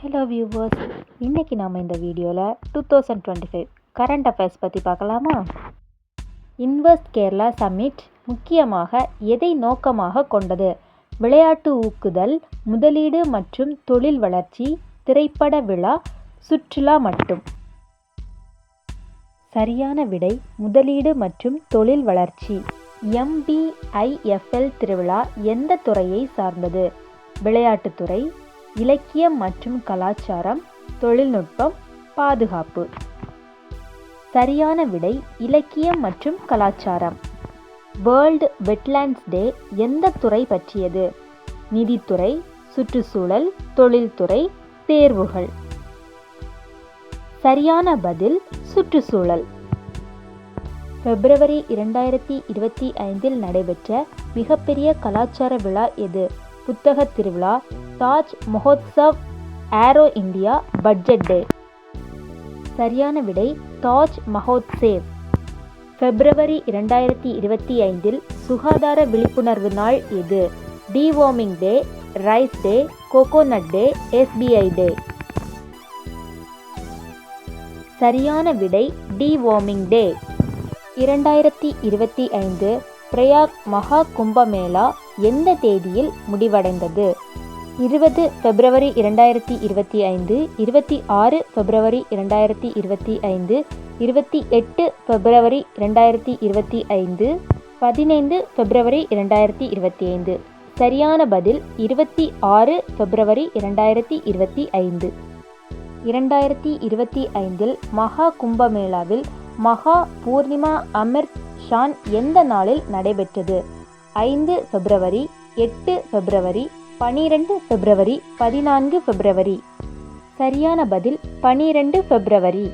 Hello viewers, இன்றைக்கி நாம் இந்த வீடியோவில் 2025 கரண்ட் அஃபேர்ஸ் பற்றி பார்க்கலாமா? இன்வெஸ்ட் கேரளா சம்மிட் முக்கியமாக எதை நோக்கமாக கொண்டது? விளையாட்டு ஊக்குதல், முதலீடு மற்றும் தொழில் வளர்ச்சி, திரைப்பட விழா, சுற்றுலா மட்டும். சரியான விடை முதலீடு மற்றும் தொழில் வளர்ச்சி. MBIFL திருவிழா எந்த துறையை சார்ந்தது? விளையாட்டுத்துறை, இலக்கியம் மற்றும் கலாச்சாரம், தொழில்நுட்பம், பாதுகாப்பு. சரியான விடை இலக்கியம் மற்றும் கலாச்சாரம். வேர்ல்டு வெட்லேண்ட்ஸ் டே எந்த துறை பற்றியது? நிதித்துறை, சுற்றுச்சூழல், தொழில்துறை, தேர்வுகள். சரியான பதில் சுற்றுச்சூழல். பிப்ரவரி 2025 நடைபெற்ற மிகப்பெரிய கலாச்சார விழா எது? புத்தக திருவிழா, Taj Mahotsav, Aero India, budget day. சரியான விடை தாஜ் மஹோத்சேவ். பிப்ரவரி 2025 சுகாதார விழிப்புணர்வு நாள் எது? டிவார்மிங் டே, ரைஸ் டே, கோகோனட் டே, SBI டே. சரியான விடை டிவார்மிங் டே. 2025 பிரயாக் மகா கும்பமேளா எந்த தேதியில் முடிவடைந்தது? 20 பிப்ரவரி 2025, 26 பிப்ரவரி 2025, 28 பிப்ரவரி 2025, 15 பிப்ரவரி 2025. சரியான பதில் 26 பிப்ரவரி 2025. 2025 மகா கும்பமேளாவில் மகா பூர்ணிமா அமிர்த் ஷான் எந்த நாளில் நடைபெற்றது? 5 பிப்ரவரி, 8 பிப்ரவரி, 12 பிப்ரவரி, 14 பிப்ரவரி. சரியான பதில் 12 பிப்ரவரி.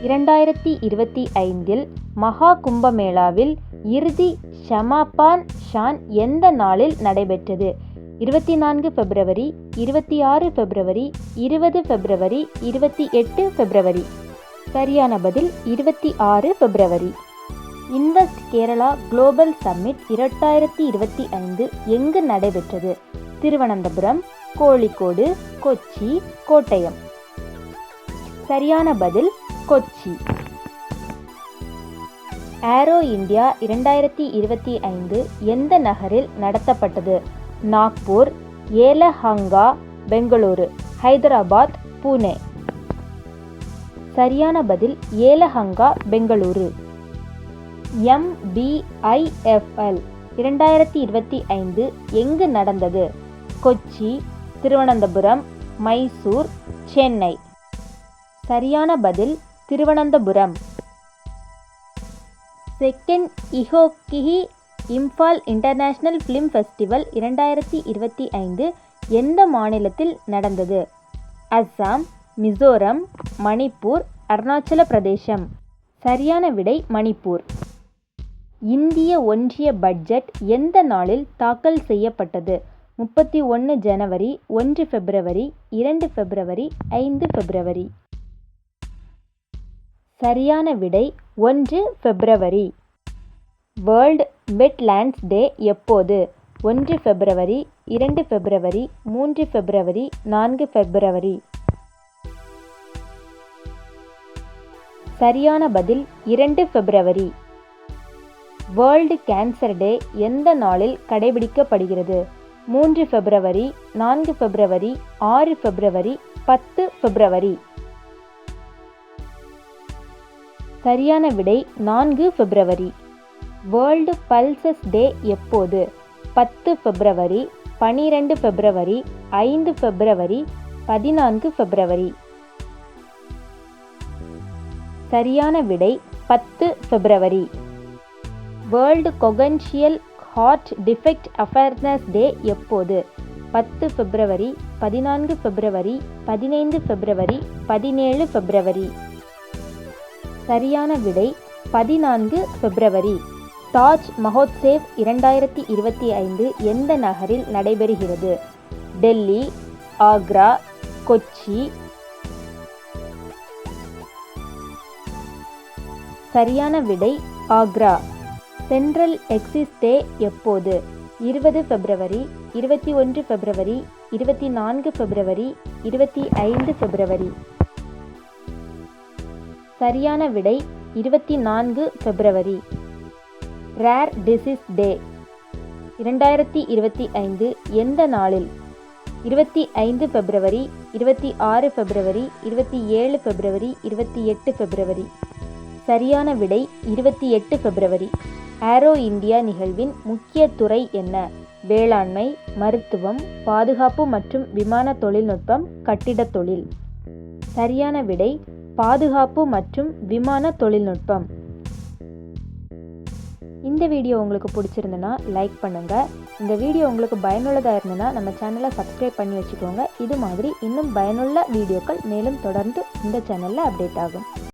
2025 மகா கும்பமேளாவில் இறுதி ஷமாபான் ஷான் எந்த நாளில் நடைபெற்றது? 24 பிப்ரவரி, 26 பிப்ரவரி, 20 பிப்ரவரி, 28 பிப்ரவரி. சரியான பதில் 26 பிப்ரவரி. இன்வெஸ்ட் கேரளா குளோபல் சம்மிட் 2025 எங்கு நடைபெற்றது? திருவனந்தபுரம், கோழிக்கோடு, கொச்சி, கோட்டயம். சரியான பதில் கொச்சி. ஏரோ இந்தியா 2025 எந்த நகரில் நடத்தப்பட்டது? நாக்பூர், ஏலஹங்கா, பெங்களூரு, ஹைதராபாத், புனே. சரியான பதில் ஏலஹங்கா, பெங்களூரு. MBIFL 2025 எங்கு நடந்தது? கொச்சி, திருவனந்தபுரம், மைசூர், சென்னை. சரியான பதில் திருவனந்தபுரம். செகண்ட் இஹோக்கிஹி இம்பால் இன்டர்நேஷனல் ஃபிலிம் ஃபெஸ்டிவல் 2025 எந்த மாநிலத்தில் நடந்தது? அஸ்ஸாம், மிசோரம், மணிப்பூர், அருணாச்சல பிரதேசம். சரியான விடை மணிப்பூர். இந்திய ஒன்றிய பட்ஜெட் எந்த நாளில் தாக்கல் செய்யப்பட்டது? 31 ஜனவரி, 1 பிப்ரவரி, 2 பிப்ரவரி, 5 பிப்ரவரி. சரியான விடை 1 பிப்ரவரி. வேர்ல்டு வெட்லேண்ட்ஸ் டே எப்போது? 1 பிப்ரவரி, 2 பிப்ரவரி, 3 பிப்ரவரி, 4 பிப்ரவரி. சரியான பதில் 2 பிப்ரவரி. வேர்ல்டு கேன்சர் டே எந்த நாளில் கடைபிடிக்கப்படுகிறது? 3 பிப்ரவரி, 4 பிப்ரவரி, 6 பிப்ரவரி, 10 பிப்ரவரி. சரியான விடை 4 பிப்ரவரி. வேர்ல்டு பல்சஸ் டே எப்போது? 10 பிப்ரவரி, 12 பிப்ரவரி, 5 பிப்ரவரி, 14 பிப்ரவரி. சரியான விடை 10 பிப்ரவரி. World congenital heart defect awareness day எப்போது? 10 பிப்ரவரி, 14 பிப்ரவரி, 15 பிப்ரவரி, 17 பிப்ரவரி. சரியான விடை 14 பிப்ரவரி. தாஜ் மஹோத்சேவ் 2025 எந்த நகரில் நடைபெறுகிறது? டெல்லி, ஆக்ரா, கொச்சி. சரியான விடை ஆக்ரா. சென்ட்ரல் எக்ஸிஸ் டே எப்போது? 20 பிப்ரவரி, 21 பிப்ரவரி, 24 பிப்ரவரி, 25 பிப்ரவரி. சரியான விடை 24 பிப்ரவரி. ரேர் டிசீஸ் டே 2025 எந்த நாளில்? 25 பிப்ரவரி, 26 பிப்ரவரி, 27 பிப்ரவரி, 28 பிப்ரவரி. சரியான விடை 28 பிப்ரவரி. ஏரோ இந்தியா நிகழ்வின் முக்கிய துறை என்ன? வேளாண்மை, மருத்துவம், பாதுகாப்பு மற்றும் விமான தொழில்நுட்பம், கட்டிடத் தொழில். சரியான விடை பாதுகாப்பு மற்றும் விமான தொழில்நுட்பம். இந்த வீடியோ உங்களுக்கு பிடிச்சிருந்துன்னா லைக் பண்ணுங்கள். இந்த வீடியோ உங்களுக்கு பயனுள்ளதாக இருந்ததுன்னா நம்ம சேனலை சப்ஸ்கிரைப் பண்ணி வச்சுக்கோங்க. இது மாதிரி இன்னும் பயனுள்ள வீடியோக்கள் மேலும் தொடர்ந்து இந்த சேனலில் அப்டேட் ஆகும்.